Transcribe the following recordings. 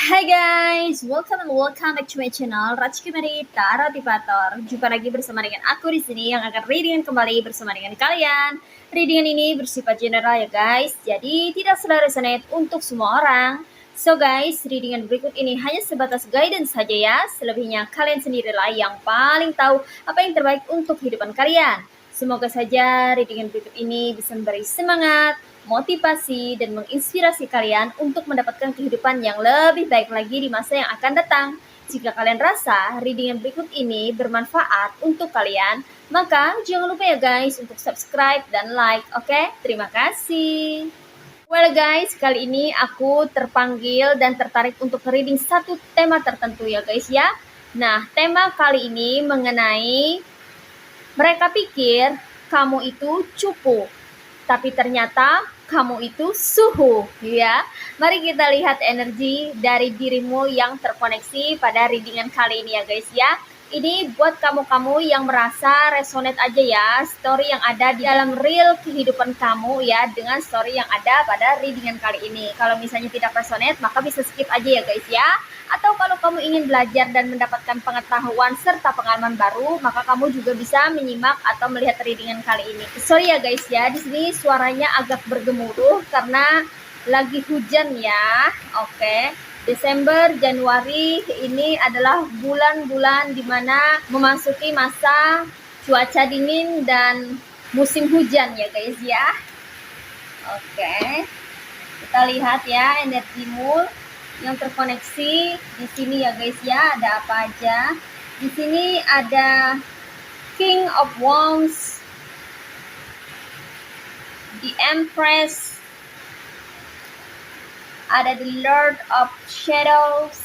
Hai guys, welcome back to my channel Rachki Mary Tarot Tipator. Jumpa lagi bersama dengan aku di sini yang akan readingan kembali bersama dengan kalian. Readingan ini bersifat general ya guys, jadi tidak selalu resonate untuk semua orang. So guys, readingan berikut ini hanya sebatas guidance saja ya. Selebihnya kalian sendirilah yang paling tahu apa yang terbaik untuk kehidupan kalian. Semoga saja readingan berikut ini bisa memberi semangat, motivasi, dan menginspirasi kalian untuk mendapatkan kehidupan yang lebih baik lagi di masa yang akan datang. Jika kalian rasa readingan berikut ini bermanfaat untuk kalian, maka jangan lupa ya guys untuk subscribe dan like, oke? Terima kasih. Well guys, kali ini aku terpanggil dan tertarik untuk reading satu tema tertentu ya guys ya. Nah, tema kali ini mengenai mereka pikir kamu itu cupu, tapi ternyata kamu itu suhu, ya. Mari kita lihat energi dari dirimu yang terkoneksi pada readingan kali ini ya guys ya. Ini buat kamu-kamu yang merasa resonate aja ya, story yang ada di dalam real kehidupan kamu ya, dengan story yang ada pada readingan kali ini. Kalau misalnya tidak resonate, maka bisa skip aja ya guys ya. Atau kalau kamu ingin belajar dan mendapatkan pengetahuan serta pengalaman baru, maka kamu juga bisa menyimak atau melihat readingan kali ini. Sorry ya guys ya, di sini suaranya agak bergemuruh karena lagi hujan ya. Oke. Desember, Januari ini adalah bulan-bulan di mana memasuki masa cuaca dingin dan musim hujan ya guys ya. Oke. Kita lihat ya energimu yang terkoneksi di sini ya guys ya, ada apa aja. Di sini ada King of Wands, the Empress, ada the Lord of Shadows,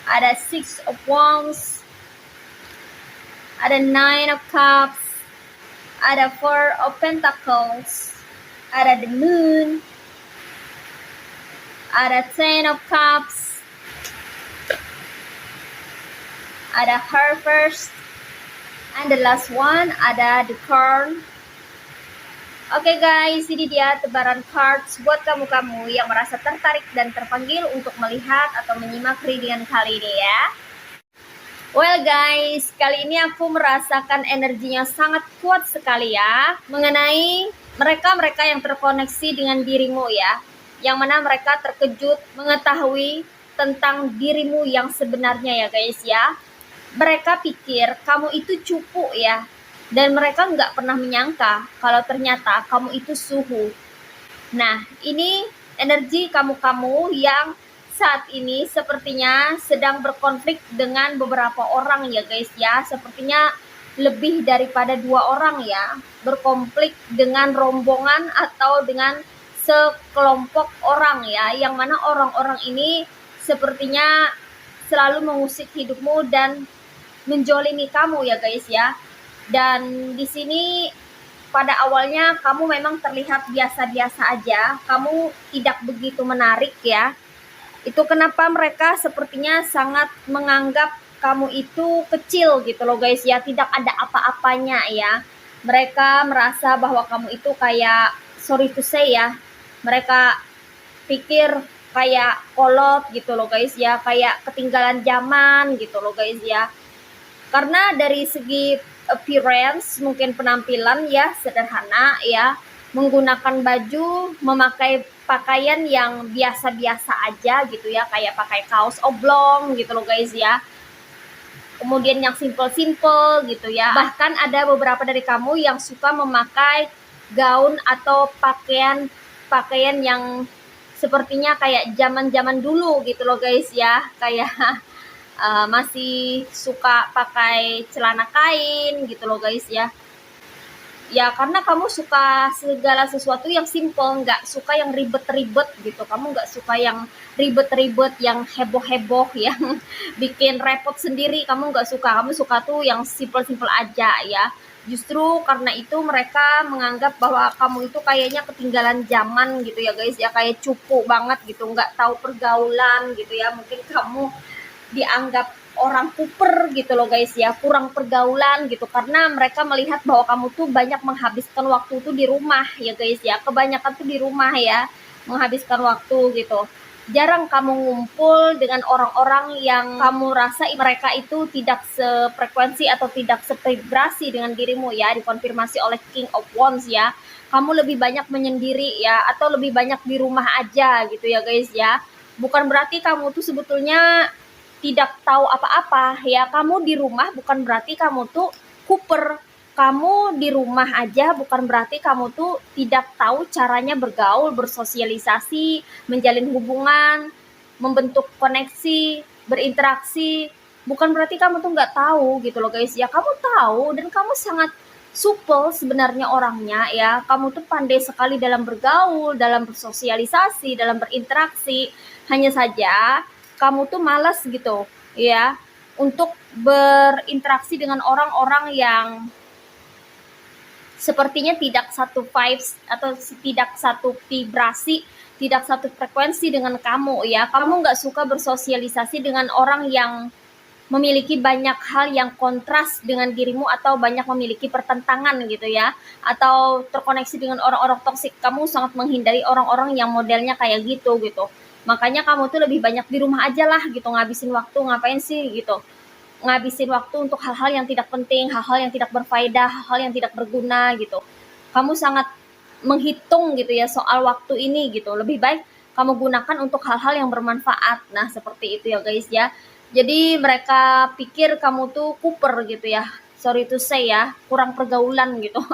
ada Six of Wands, ada Nine of Cups, ada Four of Pentacles, ada the Moon, ada Ten of Cups, ada Harvest, and the last one ada the Corn. Oke guys, ini dia tebaran cards buat kamu-kamu yang merasa tertarik dan terpanggil untuk melihat atau menyimak readingan kali ini ya. Well guys, kali ini aku merasakan energinya sangat kuat sekali ya, mengenai mereka-mereka yang terkoneksi dengan dirimu ya, yang mana mereka terkejut mengetahui tentang dirimu yang sebenarnya ya guys ya. Mereka pikir kamu itu cupu ya, dan mereka nggak pernah menyangka kalau ternyata kamu itu suhu. Nah, ini energi kamu-kamu yang saat ini sepertinya sedang berkonflik dengan beberapa orang ya guys ya. Sepertinya lebih daripada 2 orang ya, berkonflik dengan rombongan atau dengan sekelompok orang ya, yang mana orang-orang ini sepertinya selalu mengusik hidupmu dan menjolimi kamu ya guys ya. Dan di sini pada awalnya kamu memang terlihat biasa-biasa aja, kamu tidak begitu menarik ya. Itu kenapa mereka sepertinya sangat menganggap kamu itu kecil gitu loh guys ya, tidak ada apa-apanya ya. Mereka merasa bahwa kamu itu kayak, sorry to say ya, mereka pikir kayak kolot gitu loh guys ya, kayak ketinggalan zaman gitu loh guys ya. Karena dari segi appearance, mungkin penampilan ya sederhana ya, menggunakan baju, memakai pakaian yang biasa-biasa aja gitu ya, kayak pakai kaos oblong gitu loh guys ya. Kemudian yang simple-simple gitu ya. Bahkan ada beberapa dari kamu yang suka memakai gaun atau pakaian yang sepertinya kayak zaman-zaman dulu gitu loh guys ya, kayak masih suka pakai celana kain gitu loh guys ya. Ya karena kamu suka segala sesuatu yang simple, nggak suka yang ribet-ribet gitu. Kamu nggak suka yang ribet-ribet, yang heboh-heboh, yang bikin repot sendiri. Kamu nggak suka, kamu suka tuh yang simple-simple aja ya. Justru karena itu mereka menganggap bahwa kamu itu kayaknya ketinggalan zaman gitu ya guys ya, kayak cupu banget gitu, nggak tahu pergaulan gitu ya. Mungkin kamu dianggap orang kuper gitu loh guys ya, kurang pergaulan gitu, karena mereka melihat bahwa kamu tuh banyak menghabiskan waktu tuh di rumah ya guys ya, kebanyakan tuh di rumah ya, menghabiskan waktu gitu. jarang kamu ngumpul dengan orang-orang yang kamu rasa mereka itu tidak sefrekuensi atau tidak sevibrasi dengan dirimu ya, dikonfirmasi oleh King of Wands ya. Kamu lebih banyak menyendiri ya, atau lebih banyak di rumah aja gitu ya guys ya. Bukan berarti kamu tuh sebetulnya tidak tahu apa-apa ya. Kamu di rumah bukan berarti kamu tuh kuper. Kamu di rumah aja bukan berarti kamu tuh tidak tahu caranya bergaul, bersosialisasi, menjalin hubungan, membentuk koneksi, berinteraksi. Bukan berarti kamu tuh nggak tahu gitu loh guys ya. Kamu tahu dan kamu sangat supel sebenarnya orangnya ya. Kamu tuh pandai sekali dalam bergaul, dalam bersosialisasi, dalam berinteraksi. Hanya saja kamu tuh malas gitu ya untuk berinteraksi dengan orang-orang yang sepertinya tidak satu vibes atau tidak satu vibrasi, tidak satu frekuensi dengan kamu ya. Kamu nggak suka bersosialisasi dengan orang yang memiliki banyak hal yang kontras dengan dirimu atau banyak memiliki pertentangan gitu ya, atau terkoneksi dengan orang-orang toksik. Kamu sangat menghindari orang-orang yang modelnya kayak gitu gitu. Makanya kamu tuh lebih banyak di rumah aja lah gitu, ngabisin waktu ngapain sih gitu, ngabisin waktu untuk hal-hal yang tidak penting, hal-hal yang tidak berfaedah, hal-hal yang tidak berguna gitu. Kamu sangat menghitung gitu ya soal waktu ini gitu. Lebih baik kamu gunakan untuk hal-hal yang bermanfaat. Nah, seperti itu ya guys ya. Jadi mereka pikir kamu tuh kuper gitu ya. Sorry to say ya, kurang pergaulan gitu.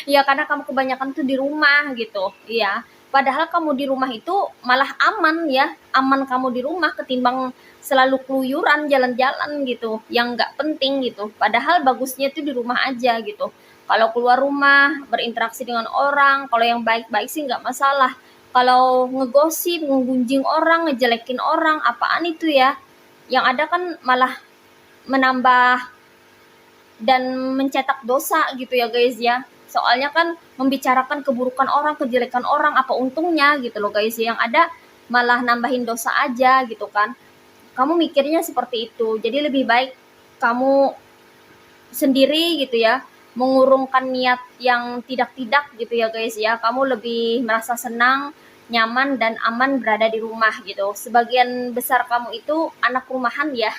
Ya karena kamu kebanyakan tuh di rumah gitu. Iya. Padahal kamu di rumah itu malah aman ya. Aman kamu di rumah ketimbang selalu keluyuran jalan-jalan gitu yang nggak penting gitu. Padahal bagusnya tuh di rumah aja gitu. Kalau keluar rumah berinteraksi dengan orang, kalau yang baik-baik sih nggak masalah. Kalau ngegosip, ngegunjing orang, ngejelekin orang, apaan itu ya? Yang ada kan malah menambah dan mencetak dosa gitu ya guys ya. Soalnya kan membicarakan keburukan orang, kejelekan orang, apa untungnya gitu loh guys. Yang ada malah nambahin dosa aja gitu kan. Kamu mikirnya seperti itu. Jadi lebih baik kamu sendiri gitu ya, mengurungkan niat yang tidak-tidak gitu ya guys ya. Kamu lebih merasa senang, nyaman dan aman berada di rumah gitu. Sebagian besar kamu itu anak rumahan ya.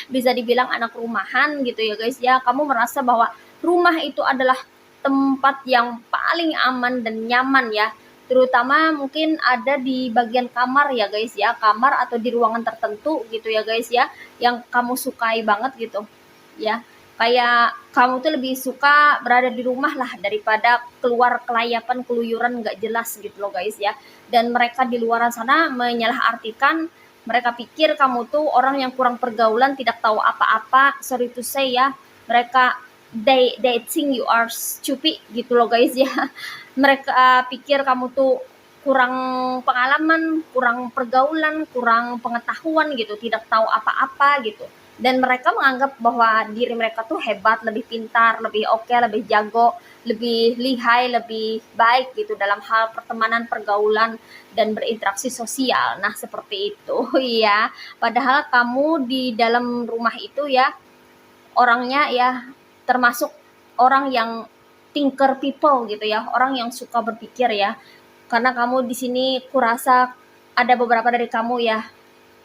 Bisa dibilang anak rumahan gitu ya guys ya. Kamu merasa bahwa rumah itu adalah tempat yang paling aman dan nyaman ya. Terutama mungkin ada di bagian kamar ya guys ya, kamar atau di ruangan tertentu gitu ya guys ya, yang kamu sukai banget gitu ya. Kayak kamu tuh lebih suka berada di rumah lah daripada keluar kelayapan keluyuran nggak jelas gitu loh guys ya. Dan mereka di luar sana menyalahartikan, mereka pikir kamu tuh orang yang kurang pergaulan, tidak tahu apa-apa. Sorry to say ya, mereka they think you are stupid gitu loh guys ya. Mereka pikir kamu tuh kurang pengalaman, kurang pergaulan, kurang pengetahuan gitu, tidak tahu apa-apa gitu. Dan mereka menganggap bahwa diri mereka tuh hebat, lebih pintar, lebih oke, lebih jago, lebih lihai, lebih baik gitu dalam hal pertemanan, pergaulan, dan berinteraksi sosial. Nah, seperti itu ya. Padahal kamu di dalam rumah itu ya, orangnya ya termasuk orang yang thinker people gitu ya, orang yang suka berpikir ya. Karena kamu di sini kurasa ada beberapa dari kamu ya,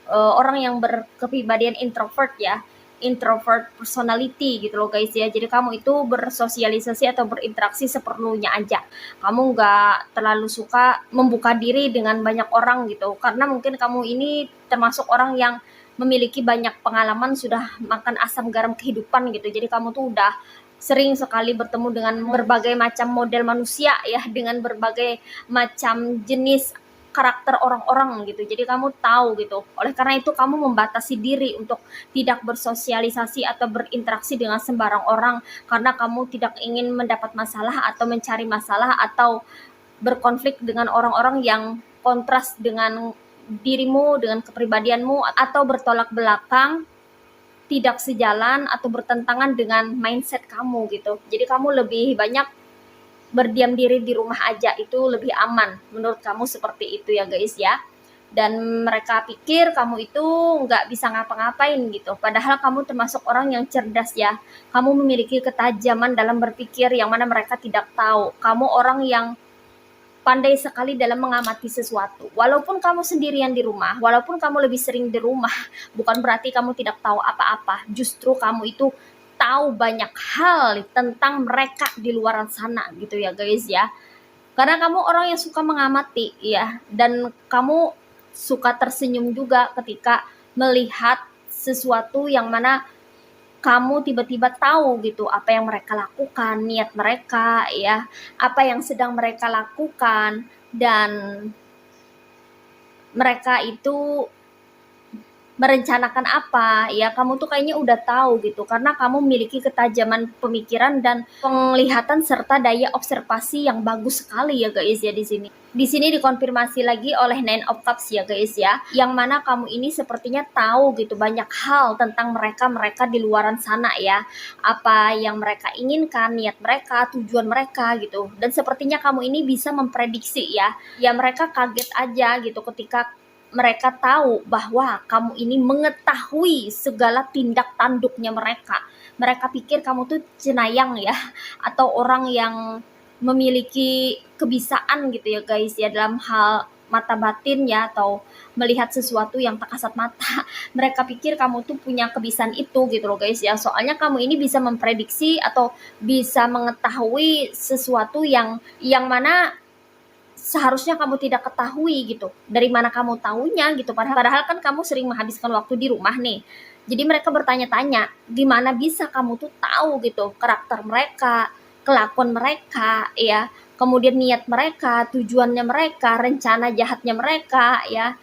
orang yang berkepribadian introvert ya, introvert personality gitu loh guys ya. Jadi kamu itu bersosialisasi atau berinteraksi seperlunya aja. Kamu nggak terlalu suka membuka diri dengan banyak orang gitu. Karena mungkin kamu ini termasuk orang yang memiliki banyak pengalaman, sudah makan asam garam kehidupan gitu. Jadi kamu tuh udah sering sekali bertemu dengan berbagai macam model manusia ya, dengan berbagai macam jenis karakter orang-orang gitu. Jadi kamu tahu gitu. Oleh karena itu kamu membatasi diri untuk tidak bersosialisasi atau berinteraksi dengan sembarang orang karena kamu tidak ingin mendapat masalah atau mencari masalah atau berkonflik dengan orang-orang yang kontras dengan dirimu, dengan kepribadianmu, atau bertolak belakang, tidak sejalan atau bertentangan dengan mindset kamu gitu. Jadi kamu lebih banyak berdiam diri di rumah aja, itu lebih aman menurut kamu, seperti itu ya guys ya. Dan mereka pikir kamu itu nggak bisa ngapa-ngapain gitu, padahal kamu termasuk orang yang cerdas ya. Kamu memiliki ketajaman dalam berpikir yang mana mereka tidak tahu. Kamu orang yang pandai sekali dalam mengamati sesuatu. Walaupun kamu sendirian di rumah, walaupun kamu lebih sering di rumah, bukan berarti kamu tidak tahu apa-apa. Justru kamu itu tahu banyak hal tentang mereka di luar sana gitu ya guys ya. Karena kamu orang yang suka mengamati ya, dan kamu suka tersenyum juga ketika melihat sesuatu yang mana kamu tiba-tiba tahu gitu apa yang mereka lakukan, niat mereka ya, apa yang sedang mereka lakukan, dan mereka itu merencanakan apa ya, kamu tuh kayaknya udah tahu gitu karena kamu memiliki ketajaman pemikiran dan penglihatan serta daya observasi yang bagus sekali ya guys ya di sini. Di sini dikonfirmasi lagi oleh Nine of Cups ya guys ya, yang mana kamu ini sepertinya tahu gitu banyak hal tentang mereka di luaran sana ya, apa yang mereka inginkan, niat mereka, tujuan mereka gitu. Dan sepertinya kamu ini bisa memprediksi ya mereka kaget aja gitu ketika mereka tahu bahwa kamu ini mengetahui segala tindak tanduknya mereka. Mereka pikir kamu tuh cenayang ya, atau orang yang memiliki kebisaan gitu ya guys ya dalam hal mata batin ya, atau melihat sesuatu yang tak kasat mata. Mereka pikir kamu tuh punya kebisaan itu gitu loh guys ya. Soalnya kamu ini bisa memprediksi atau bisa mengetahui sesuatu yang mana seharusnya kamu tidak ketahui gitu. Dari mana kamu tahunya gitu? Padahal kan kamu sering menghabiskan waktu di rumah nih. Jadi mereka bertanya-tanya, gimana bisa kamu tuh tahu gitu karakter mereka, kelakuan mereka, ya, kemudian niat mereka, tujuannya mereka, rencana jahatnya mereka, ya,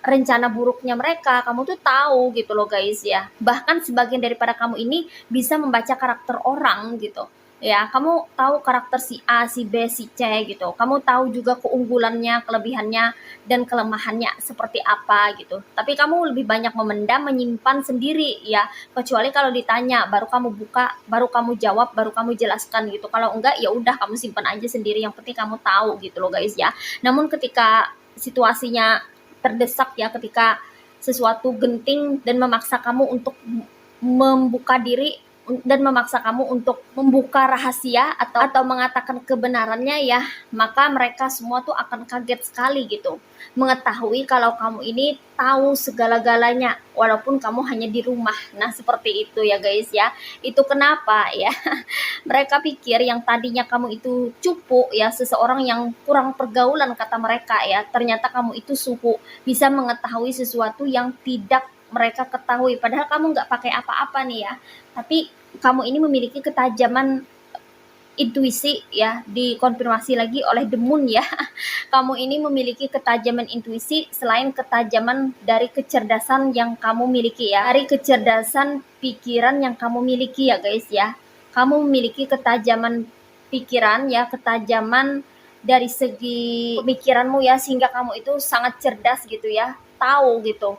rencana buruknya mereka, kamu tuh tahu gitu loh guys ya. Bahkan sebagian daripada kamu ini bisa membaca karakter orang gitu. Ya, kamu tahu karakter si A, si B, si C gitu. Kamu tahu juga keunggulannya, kelebihannya, dan kelemahannya seperti apa gitu. Tapi kamu lebih banyak memendam, menyimpan sendiri ya. Kecuali kalau ditanya, baru kamu buka, baru kamu jawab, baru kamu jelaskan gitu. Kalau enggak, ya udah kamu simpan aja sendiri. Yang penting kamu tahu gitu loh guys ya. Namun ketika situasinya terdesak ya, ketika sesuatu genting dan memaksa kamu untuk membuka diri dan memaksa kamu untuk membuka rahasia atau mengatakan kebenarannya ya, maka mereka semua tuh akan kaget sekali gitu mengetahui kalau kamu ini tahu segala-galanya walaupun kamu hanya di rumah. Nah seperti itu ya guys ya. Itu kenapa ya mereka pikir yang tadinya kamu itu cupu ya, seseorang yang kurang pergaulan kata mereka ya, ternyata kamu itu suhu, bisa mengetahui sesuatu yang tidak mereka ketahui. Padahal kamu nggak pakai apa-apa nih ya, tapi kamu ini memiliki ketajaman intuisi ya, dikonfirmasi lagi oleh The Moon ya. Kamu ini memiliki ketajaman intuisi selain ketajaman dari kecerdasan yang kamu miliki ya, dari kecerdasan pikiran yang kamu miliki ya guys ya. Kamu memiliki ketajaman pikiran ya, ketajaman dari segi pemikiranmu ya, sehingga kamu itu sangat cerdas gitu ya, tahu gitu.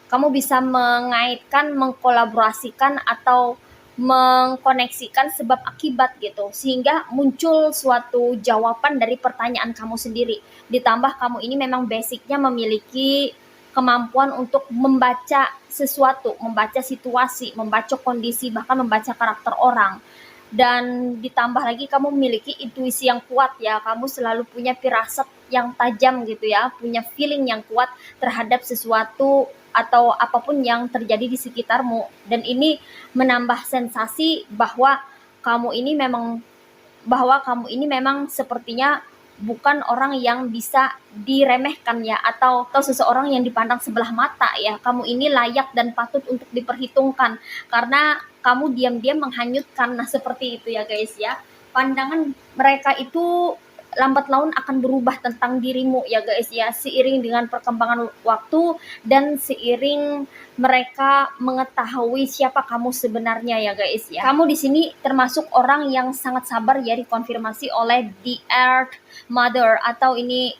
Kamu bisa mengaitkan, mengkolaborasikan, atau mengkoneksikan sebab akibat gitu, sehingga muncul suatu jawaban dari pertanyaan kamu sendiri. Ditambah kamu ini memang basicnya memiliki kemampuan untuk membaca sesuatu, membaca situasi, membaca kondisi, bahkan membaca karakter orang. Dan ditambah lagi kamu memiliki intuisi yang kuat ya, kamu selalu punya firasat yang tajam gitu ya, punya feeling yang kuat terhadap sesuatu atau apapun yang terjadi di sekitarmu. Dan ini menambah sensasi bahwa kamu ini memang sepertinya bukan orang yang bisa diremehkan ya, atau seseorang yang dipandang sebelah mata ya. Kamu ini layak dan patut untuk diperhitungkan karena kamu diam-diam menghanyutkan. Nah seperti itu ya guys ya, pandangan mereka itu lambat laun akan berubah tentang dirimu ya guys ya, seiring dengan perkembangan waktu dan seiring mereka mengetahui siapa kamu sebenarnya ya guys ya. Kamu di sini termasuk orang yang sangat sabar ya, dikonfirmasi oleh The Earth Mother, atau ini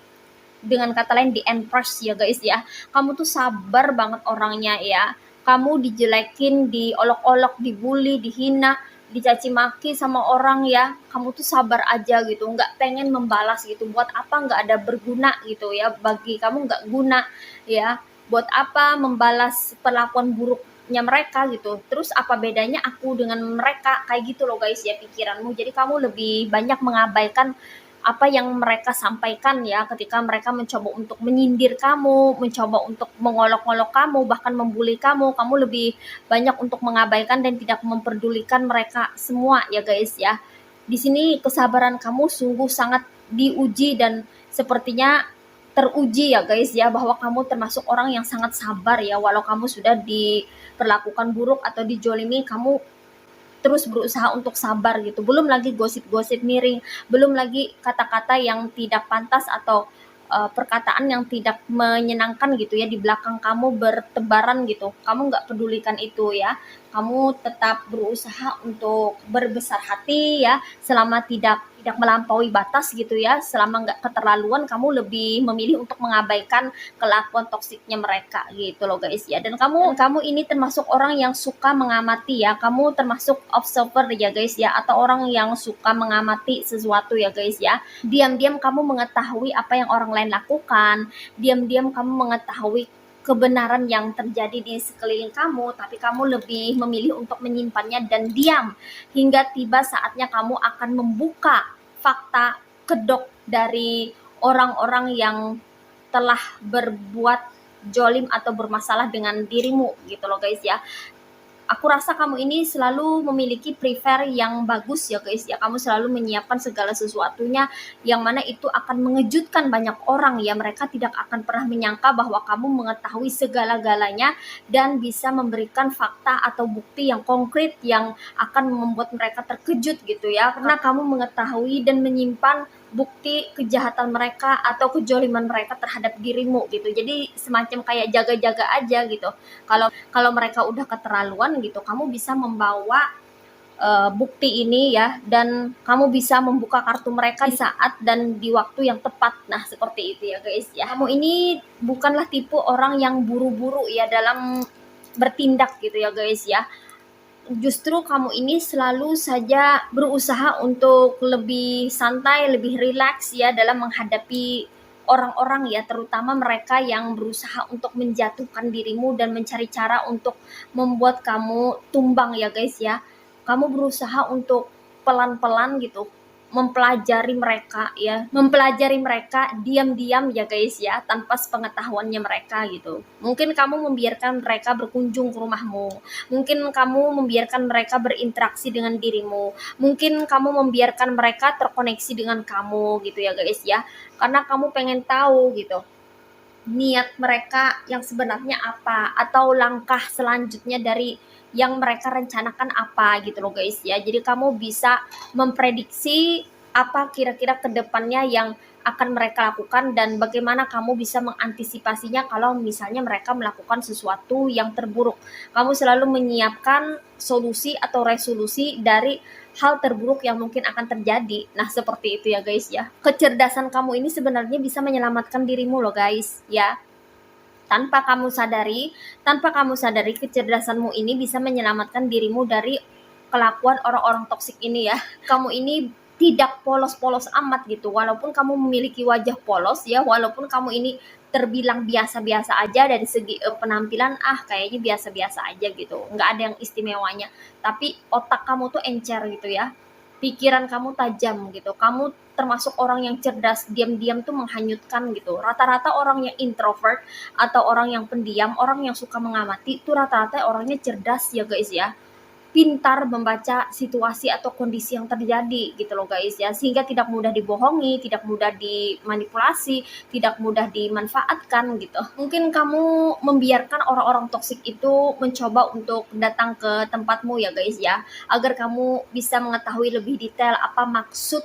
dengan kata lain The Empress ya guys ya. Kamu tuh sabar banget orangnya ya. Kamu dijelekin, diolok-olok, dibully, dihina, dicaci maki sama orang ya, kamu tuh sabar aja gitu, nggak pengen membalas gitu. Buat apa, nggak ada berguna gitu ya, bagi kamu nggak guna ya. Buat apa membalas perlakuan buruknya mereka gitu, terus apa bedanya aku dengan mereka, kayak gitu loh guys ya pikiranmu. Jadi kamu lebih banyak mengabaikan apa yang mereka sampaikan ya, ketika mereka mencoba untuk menyindir kamu, mencoba untuk mengolok-olok kamu, bahkan membuli kamu, kamu lebih banyak untuk mengabaikan dan tidak memperdulikan mereka semua ya guys ya. Di sini kesabaran kamu sungguh sangat diuji dan sepertinya teruji ya guys ya, bahwa kamu termasuk orang yang sangat sabar ya, walau kamu sudah diperlakukan buruk atau dijolimi, kamu terus berusaha untuk sabar gitu. Belum lagi gosip-gosip miring, belum lagi kata-kata yang tidak pantas atau perkataan yang tidak menyenangkan gitu ya di belakang kamu bertebaran gitu. Kamu nggak pedulikan itu ya. Kamu tetap berusaha untuk berbesar hati ya, selama tidak melampaui batas gitu ya, selama nggak keterlaluan, kamu lebih memilih untuk mengabaikan kelakuan toksiknya mereka gitu loh guys ya. Dan kamu ini termasuk orang yang suka mengamati ya, kamu termasuk observer ya guys ya, atau orang yang suka mengamati sesuatu ya guys ya. Diam-diam kamu mengetahui apa yang orang lain lakukan, diam-diam kamu mengetahui kebenaran yang terjadi di sekeliling kamu, tapi kamu lebih memilih untuk menyimpannya dan diam hingga tiba saatnya kamu akan membuka fakta kedok dari orang-orang yang telah berbuat jolim atau bermasalah dengan dirimu gitu loh guys ya. Aku rasa kamu ini selalu memiliki prefer yang bagus ya guys ya. Kamu selalu menyiapkan segala sesuatunya yang mana itu akan mengejutkan banyak orang ya. Mereka tidak akan pernah menyangka bahwa kamu mengetahui segala-galanya dan bisa memberikan fakta atau bukti yang konkret yang akan membuat mereka terkejut gitu ya. Karena kamu mengetahui dan menyimpan bukti kejahatan mereka atau kejoliman mereka terhadap dirimu gitu. Jadi semacam kayak jaga-jaga aja gitu. Kalau mereka udah keterlaluan gitu, kamu bisa membawa bukti ini ya, dan kamu bisa membuka kartu mereka di saat dan di waktu yang tepat. Nah seperti itu ya guys ya. Kamu ini bukanlah tipe orang yang buru-buru ya dalam bertindak gitu ya guys ya. Justru kamu ini selalu saja berusaha untuk lebih santai, lebih rileks ya dalam menghadapi orang-orang ya, terutama mereka yang berusaha untuk menjatuhkan dirimu dan mencari cara untuk membuat kamu tumbang ya guys ya. Kamu berusaha untuk pelan-pelan gitu mempelajari mereka diam-diam ya guys ya, tanpa sepengetahuannya mereka gitu. Mungkin kamu membiarkan mereka berkunjung ke rumahmu, mungkin kamu membiarkan mereka berinteraksi dengan dirimu, mungkin kamu membiarkan mereka terkoneksi dengan kamu gitu ya guys ya, karena kamu pengen tahu gitu niat mereka yang sebenarnya apa, atau langkah selanjutnya dari yang mereka rencanakan apa gitu loh guys ya. Jadi kamu bisa memprediksi apa kira-kira kedepannya yang akan mereka lakukan dan bagaimana kamu bisa mengantisipasinya kalau misalnya mereka melakukan sesuatu yang terburuk. Kamu selalu menyiapkan solusi atau resolusi dari hal terburuk yang mungkin akan terjadi. Nah, seperti itu ya guys ya. Kecerdasan kamu ini sebenarnya bisa menyelamatkan dirimu loh guys ya. Tanpa kamu sadari kecerdasanmu ini bisa menyelamatkan dirimu dari kelakuan orang-orang toksik ini ya. Kamu ini tidak polos-polos amat gitu, walaupun kamu memiliki wajah polos ya, walaupun kamu ini terbilang biasa-biasa aja dari segi penampilan, kayaknya biasa-biasa aja gitu, nggak ada yang istimewanya, tapi otak kamu tuh encer gitu ya, pikiran kamu tajam gitu, kamu termasuk orang yang cerdas, diam-diam tuh menghanyutkan gitu. Rata-rata orang yang introvert atau orang yang pendiam, orang yang suka mengamati itu rata-rata orangnya cerdas ya guys ya, pintar membaca situasi atau kondisi yang terjadi gitu loh guys ya, sehingga tidak mudah dibohongi, tidak mudah dimanipulasi, tidak mudah dimanfaatkan gitu. Mungkin kamu membiarkan orang-orang toksik itu mencoba untuk datang ke tempatmu ya guys ya, agar kamu bisa mengetahui lebih detail apa maksud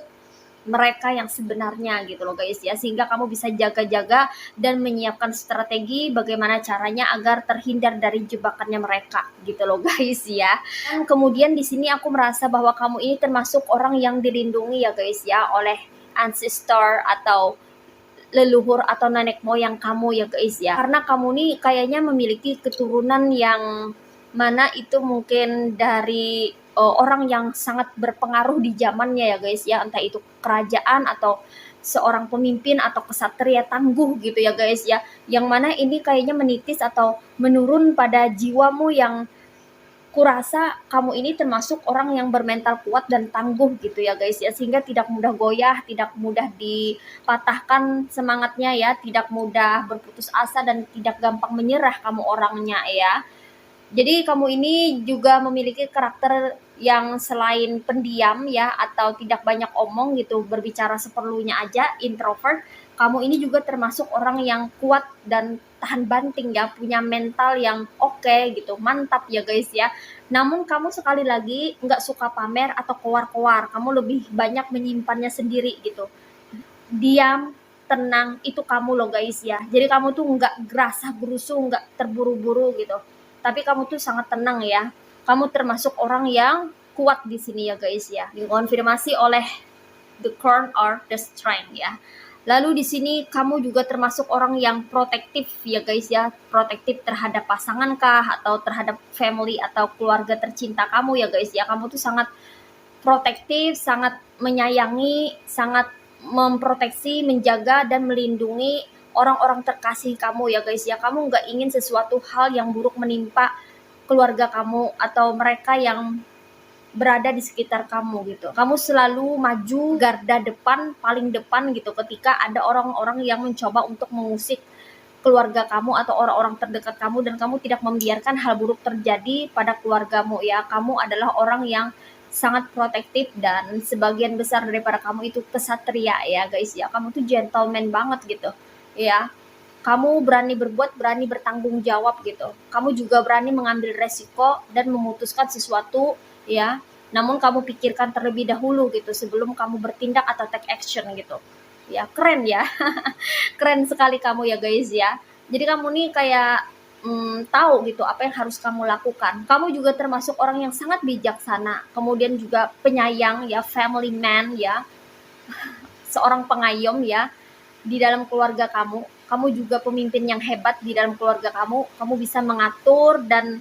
mereka yang sebenarnya gitu loh guys ya, sehingga kamu bisa jaga-jaga dan menyiapkan strategi bagaimana caranya agar terhindar dari jebakannya mereka gitu loh guys ya. Dan kemudian di sini aku merasa bahwa kamu ini termasuk orang yang dilindungi ya guys ya oleh ancestor atau leluhur atau nenek moyang kamu ya guys ya, karena kamu nih kayaknya memiliki keturunan yang mana itu mungkin dari orang yang sangat berpengaruh di zamannya ya guys ya, entah itu kerajaan atau seorang pemimpin atau kesatria tangguh gitu ya guys ya, yang mana ini kayaknya menitis atau menurun pada jiwamu yang kurasa kamu ini termasuk orang yang bermental kuat dan tangguh gitu ya guys ya, sehingga tidak mudah goyah, tidak mudah dipatahkan semangatnya ya, tidak mudah berputus asa dan tidak gampang menyerah kamu orangnya ya. Jadi kamu ini juga memiliki karakter yang selain pendiam ya, atau tidak banyak omong gitu, berbicara seperlunya aja, introvert. Kamu ini juga termasuk orang yang kuat dan tahan banting ya, punya mental yang oke gitu, mantap ya guys ya. Namun kamu sekali lagi nggak suka pamer atau keluar-keluar, kamu lebih banyak menyimpannya sendiri gitu. Diam, tenang, itu kamu loh guys ya. Jadi kamu tuh nggak gerasa gerusu, nggak terburu-buru gitu. Tapi kamu tuh sangat tenang ya. Kamu termasuk orang yang kuat di sini ya guys ya. Dikonfirmasi oleh the crown or the strength ya. Lalu di sini kamu juga termasuk orang yang protektif ya guys ya. Protektif terhadap pasangan kah, atau terhadap family atau keluarga tercinta kamu ya guys ya. Kamu tuh sangat protektif, sangat menyayangi, sangat memproteksi, menjaga, dan melindungi orang-orang terkasih kamu ya guys ya. Kamu nggak ingin sesuatu hal yang buruk menimpa keluarga kamu atau mereka yang berada di sekitar kamu gitu. Kamu selalu maju garda depan, paling depan gitu, ketika ada orang-orang yang mencoba untuk mengusik keluarga kamu atau orang-orang terdekat kamu, dan kamu tidak membiarkan hal buruk terjadi pada keluargamu ya. Kamu adalah orang yang sangat protektif, dan sebagian besar daripada kamu itu kesatria ya guys ya. Kamu tuh gentleman banget gitu ya. Kamu berani berbuat, berani bertanggung jawab gitu. Kamu juga berani mengambil resiko dan memutuskan sesuatu ya. Namun kamu pikirkan terlebih dahulu gitu sebelum kamu bertindak atau take action gitu. Ya, keren ya. Keren sekali kamu ya guys ya. Jadi kamu nih kayak tahu gitu apa yang harus kamu lakukan. Kamu juga termasuk orang yang sangat bijaksana, kemudian juga penyayang ya, family man ya, seorang pengayom ya di dalam keluarga kamu. Kamu juga pemimpin yang hebat di dalam keluarga kamu. Kamu bisa mengatur dan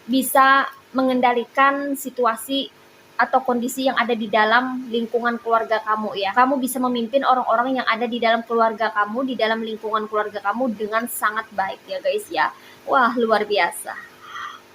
bisa mengendalikan situasi atau kondisi yang ada di dalam lingkungan keluarga kamu ya. Kamu bisa memimpin orang-orang yang ada di dalam keluarga kamu, di dalam lingkungan keluarga kamu dengan sangat baik ya guys ya. Wah, luar biasa.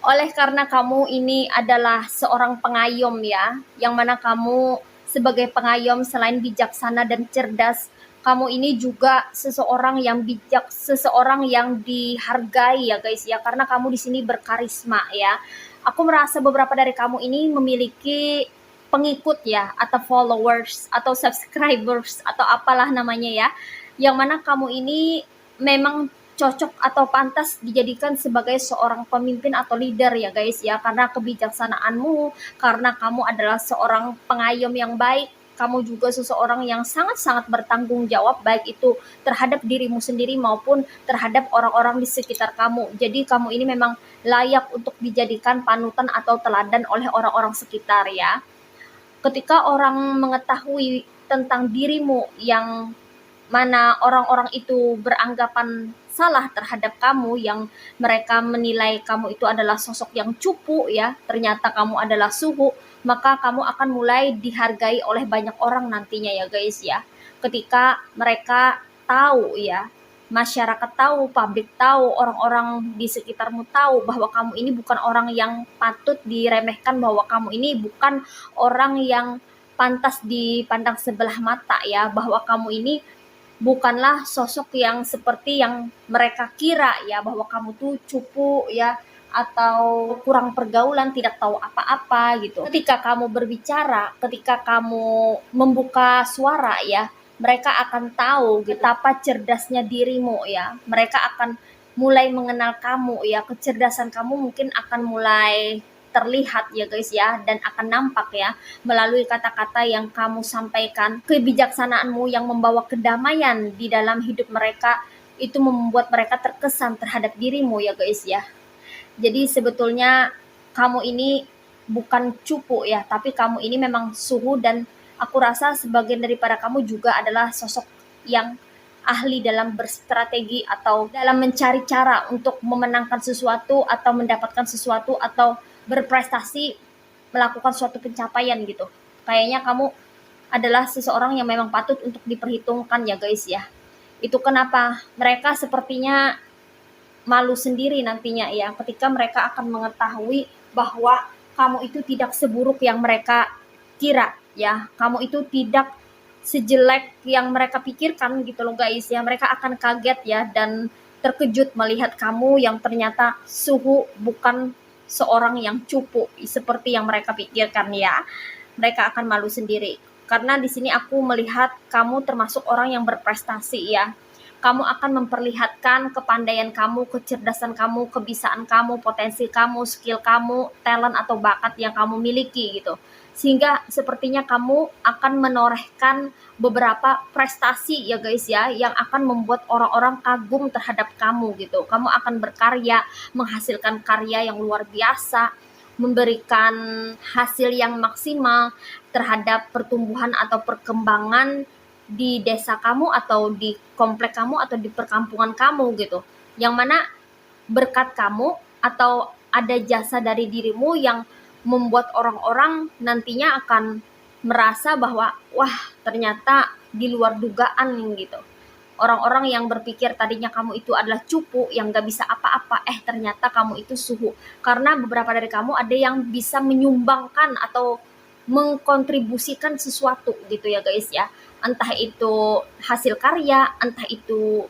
Oleh karena kamu ini adalah seorang pengayom ya, yang mana kamu sebagai pengayom selain bijaksana dan cerdas, kamu ini juga seseorang yang bijak, seseorang yang dihargai ya guys ya, karena kamu di sini berkarisma ya. Aku merasa beberapa dari kamu ini memiliki pengikut ya, atau followers, atau subscribers, atau apalah namanya ya, yang mana kamu ini memang cocok atau pantas dijadikan sebagai seorang pemimpin atau leader ya guys ya, karena kebijaksanaanmu, karena kamu adalah seorang pengayom yang baik, kamu juga seseorang yang sangat-sangat bertanggung jawab, baik itu terhadap dirimu sendiri maupun terhadap orang-orang di sekitar kamu. Jadi kamu ini memang layak untuk dijadikan panutan atau teladan oleh orang-orang sekitar ya. Ketika orang mengetahui tentang dirimu yang mana orang-orang itu beranggapan salah terhadap kamu, yang mereka menilai kamu itu adalah sosok yang cupu ya, ternyata kamu adalah suhu, maka kamu akan mulai dihargai oleh banyak orang nantinya ya guys ya. Ketika mereka tahu ya, masyarakat tahu, publik tahu, orang-orang di sekitarmu tahu bahwa kamu ini bukan orang yang patut diremehkan, bahwa kamu ini bukan orang yang pantas dipandang sebelah mata ya, bahwa kamu ini bukanlah sosok yang seperti yang mereka kira ya, bahwa kamu tuh cupu ya, atau kurang pergaulan, tidak tahu apa-apa gitu. Ketika kamu berbicara, ketika kamu membuka suara ya, mereka akan tahu betapa cerdasnya dirimu ya. Mereka akan mulai mengenal kamu ya, kecerdasan kamu mungkin akan mulai terlihat ya guys ya, dan akan nampak ya melalui kata-kata yang kamu sampaikan. Kebijaksanaanmu yang membawa kedamaian di dalam hidup mereka itu membuat mereka terkesan terhadap dirimu ya guys ya. Jadi sebetulnya kamu ini bukan cupu ya, tapi kamu ini memang suhu, dan aku rasa sebagian daripada kamu juga adalah sosok yang ahli dalam berstrategi atau dalam mencari cara untuk memenangkan sesuatu atau mendapatkan sesuatu atau berprestasi, melakukan suatu pencapaian gitu. Kayaknya kamu adalah seseorang yang memang patut untuk diperhitungkan ya guys ya. Itu kenapa mereka sepertinya malu sendiri nantinya ya, ketika mereka akan mengetahui bahwa kamu itu tidak seburuk yang mereka kira ya. Kamu itu tidak sejelek yang mereka pikirkan gitu loh guys ya. Mereka akan kaget ya dan terkejut melihat kamu yang ternyata Suhu bukan seorang yang cupu seperti yang mereka pikirkan ya. Mereka akan malu sendiri. Karena di sini aku melihat kamu termasuk orang yang berprestasi ya. Kamu akan memperlihatkan kepandaian kamu, kecerdasan kamu, kebisaan kamu, potensi kamu, skill kamu, talent atau bakat yang kamu miliki gitu. Sehingga sepertinya kamu akan menorehkan beberapa prestasi ya guys ya, yang akan membuat orang-orang kagum terhadap kamu gitu. Kamu akan berkarya, menghasilkan karya yang luar biasa, memberikan hasil yang maksimal terhadap pertumbuhan atau perkembangan di desa kamu atau di komplek kamu atau di perkampungan kamu gitu. Yang mana berkat kamu atau ada jasa dari dirimu yang membuat orang-orang nantinya akan merasa bahwa wah ternyata di luar dugaan gitu. Orang-orang yang berpikir tadinya kamu itu adalah cupu yang gak bisa apa-apa, ternyata kamu itu Suhu. Karena beberapa dari kamu ada yang bisa menyumbangkan atau mengkontribusikan sesuatu gitu ya guys ya. Entah itu hasil karya, entah itu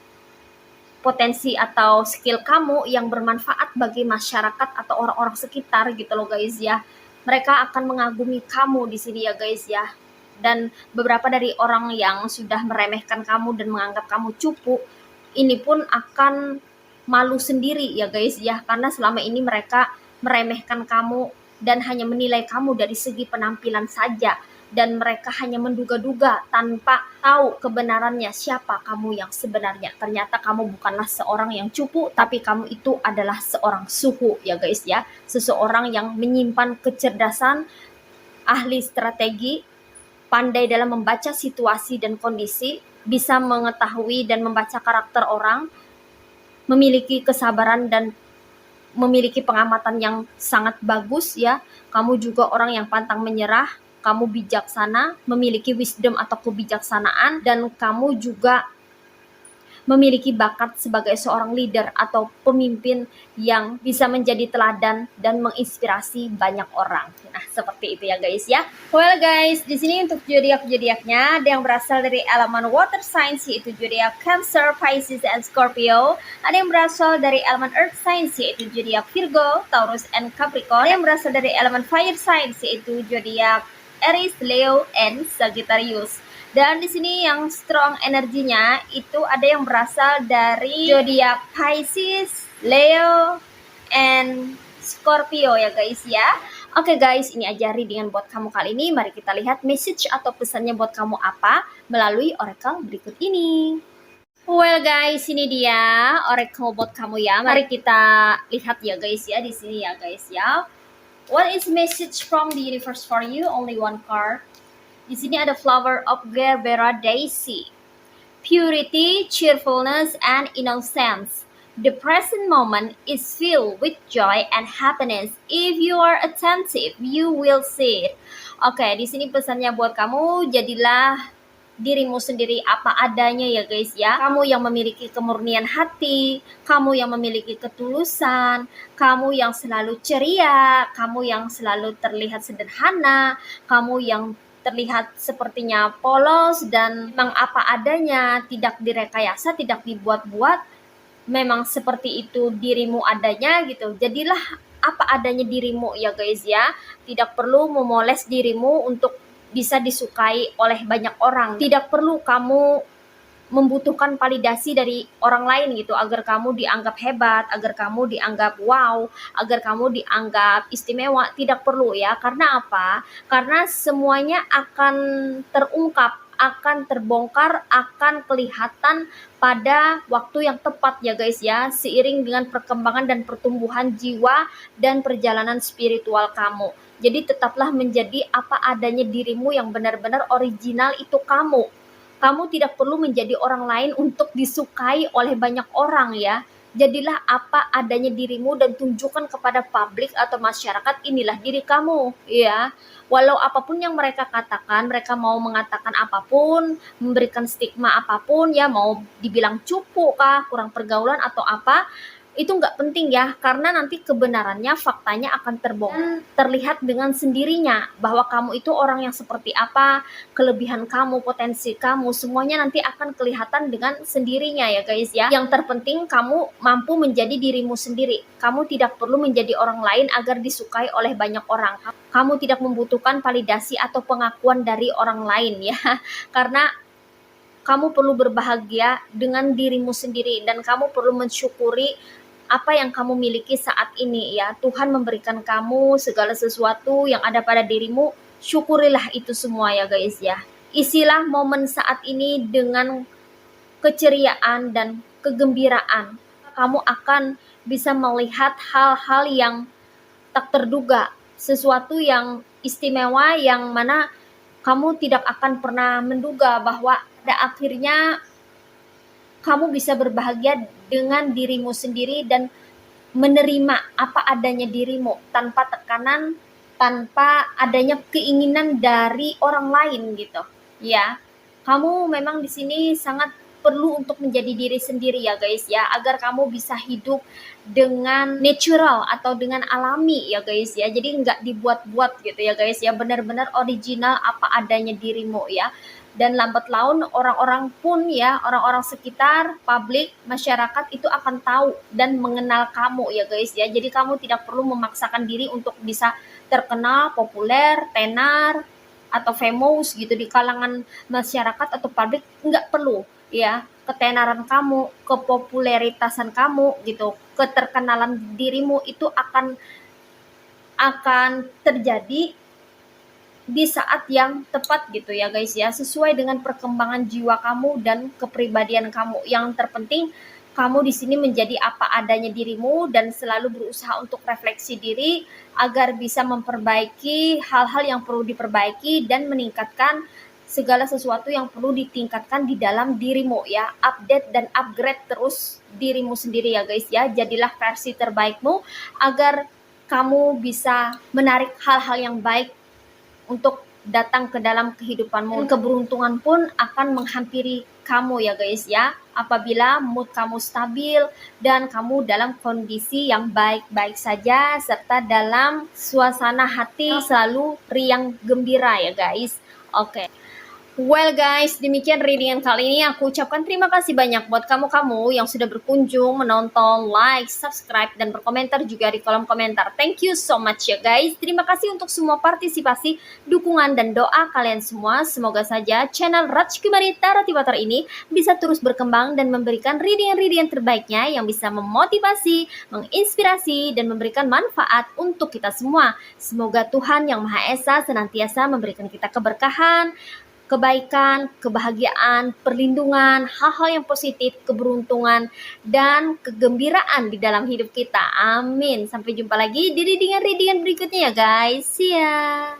potensi atau skill kamu yang bermanfaat bagi masyarakat atau orang-orang sekitar gitu loh guys ya. Mereka akan mengagumi kamu di sini ya guys ya. Dan beberapa dari orang yang sudah meremehkan kamu dan menganggap kamu cupu, ini pun akan malu sendiri ya guys ya. Karena selama ini mereka meremehkan kamu dan hanya menilai kamu dari segi penampilan saja. Dan mereka hanya menduga-duga tanpa tahu kebenarannya siapa kamu yang sebenarnya. Ternyata kamu bukanlah seorang yang cupu, tapi kamu itu adalah seorang Suhu ya guys ya. Seseorang yang menyimpan kecerdasan, ahli strategi, pandai dalam membaca situasi dan kondisi, bisa mengetahui dan membaca karakter orang, memiliki kesabaran dan memiliki pengamatan yang sangat bagus ya. Kamu juga orang yang pantang menyerah, kamu bijaksana, memiliki wisdom atau kebijaksanaan, dan kamu juga memiliki bakat sebagai seorang leader atau pemimpin yang bisa menjadi teladan dan menginspirasi banyak orang. Nah, seperti itu ya guys ya. Well guys, di sini untuk zodiak-zodiaknya ada yang berasal dari elemen water signs yaitu zodiak Cancer, Pisces, and Scorpio. Ada yang berasal dari elemen earth signs yaitu zodiak Virgo, Taurus, and Capricorn. Ada yang berasal dari elemen fire signs yaitu zodiak Aries, Leo, and Sagittarius. Dan di sini yang strong energinya itu ada yang berasal dari zodiak Pisces, Leo, and Scorpio ya guys ya. Oke guys, ini aja readingan buat kamu kali ini. Mari kita lihat message atau pesannya buat kamu apa melalui oracle berikut ini. Well guys, ini dia oracle buat kamu ya. Mari kita lihat ya guys ya di sini ya guys ya. What is message from the universe for you? Only one card. Di sini ada flower of Gerbera daisy, purity, cheerfulness, and innocence. The present moment is filled with joy and happiness. If you are attentive, you will see it. Oke, di sini pesannya buat kamu, jadilah dirimu sendiri apa adanya ya guys ya. Kamu yang memiliki kemurnian hati, kamu yang memiliki ketulusan, kamu yang selalu ceria, kamu yang selalu terlihat sederhana, kamu yang terlihat sepertinya polos dan memang apa adanya, tidak direkayasa, tidak dibuat-buat, memang seperti itu dirimu adanya gitu. Jadilah apa adanya dirimu ya guys ya. Tidak perlu memoles dirimu untuk bisa disukai oleh banyak orang. Tidak perlu kamu membutuhkan validasi dari orang lain gitu agar kamu dianggap hebat, agar kamu dianggap wow, agar kamu dianggap istimewa. Tidak perlu ya. Karena apa? Karena semuanya akan terungkap, akan terbongkar, akan kelihatan pada waktu yang tepat ya guys ya, seiring dengan perkembangan dan pertumbuhan jiwa dan perjalanan spiritual kamu. Jadi tetaplah menjadi apa adanya dirimu yang benar-benar original itu kamu. Kamu tidak perlu menjadi orang lain untuk disukai oleh banyak orang ya. Jadilah apa adanya dirimu dan tunjukkan kepada publik atau masyarakat inilah diri kamu ya. Walau apapun yang mereka katakan, mereka mau mengatakan apapun, memberikan stigma apapun ya, mau dibilang cupu kah, kurang pergaulan atau apa, itu nggak penting ya, karena nanti kebenarannya, faktanya akan terbongkar, terlihat dengan sendirinya bahwa kamu itu orang yang seperti apa, kelebihan kamu, potensi kamu, semuanya nanti akan kelihatan dengan sendirinya ya guys ya. Yang terpenting kamu mampu menjadi dirimu sendiri. Kamu tidak perlu menjadi orang lain agar disukai oleh banyak orang. Kamu tidak membutuhkan validasi atau pengakuan dari orang lain ya, karena kamu perlu berbahagia dengan dirimu sendiri dan kamu perlu mensyukuri apa yang kamu miliki saat ini ya. Tuhan memberikan kamu segala sesuatu yang ada pada dirimu, syukurilah itu semua ya guys ya. Isilah momen saat ini dengan keceriaan dan kegembiraan. Kamu akan bisa melihat hal-hal yang tak terduga, sesuatu yang istimewa yang mana kamu tidak akan pernah menduga bahwa pada akhirnya kamu bisa berbahagia dengan dirimu sendiri dan menerima apa adanya dirimu tanpa tekanan, tanpa adanya keinginan dari orang lain gitu. Ya, kamu memang di sini sangat perlu untuk menjadi diri sendiri ya guys ya, agar kamu bisa hidup dengan natural atau dengan alami ya guys ya. Jadi nggak dibuat-buat gitu ya guys ya, benar-benar original apa adanya dirimu ya. Dan lambat laun orang-orang pun ya, orang-orang sekitar, publik, masyarakat itu akan tahu dan mengenal kamu ya guys ya. Jadi kamu tidak perlu memaksakan diri untuk bisa terkenal, populer, tenar, atau famous gitu di kalangan masyarakat atau publik, nggak perlu ya. Ketenaran kamu, kepopuleritasan kamu gitu, keterkenalan dirimu itu akan terjadi di saat yang tepat gitu ya guys ya, sesuai dengan perkembangan jiwa kamu dan kepribadian kamu. Yang terpenting kamu di sini menjadi apa adanya dirimu dan selalu berusaha untuk refleksi diri agar bisa memperbaiki hal-hal yang perlu diperbaiki dan meningkatkan segala sesuatu yang perlu ditingkatkan di dalam dirimu ya. Update dan upgrade terus dirimu sendiri ya guys ya. Jadilah versi terbaikmu agar kamu bisa menarik hal-hal yang baik untuk datang ke dalam kehidupanmu. Keberuntungan pun akan menghampiri kamu ya guys ya, apabila mood kamu stabil dan kamu dalam kondisi yang baik-baik saja serta dalam suasana hati selalu riang gembira ya guys. Oke. Well guys, demikian readingan kali ini. Aku ucapkan terima kasih banyak buat kamu-kamu yang sudah berkunjung, menonton, like, subscribe, dan berkomentar juga di kolom komentar. Thank you so much ya guys. Terima kasih untuk semua partisipasi, dukungan, dan doa kalian semua. Semoga saja channel Rajkumari Tarot Tiwatar ini bisa terus berkembang dan memberikan readingan-readingan terbaiknya yang bisa memotivasi, menginspirasi, dan memberikan manfaat untuk kita semua. Semoga Tuhan Yang Maha Esa senantiasa memberikan kita keberkahan, kebaikan, kebahagiaan, perlindungan, hal-hal yang positif, keberuntungan, dan kegembiraan di dalam hidup kita. Amin. Sampai jumpa lagi di readingan-readingan berikutnya ya guys. See ya.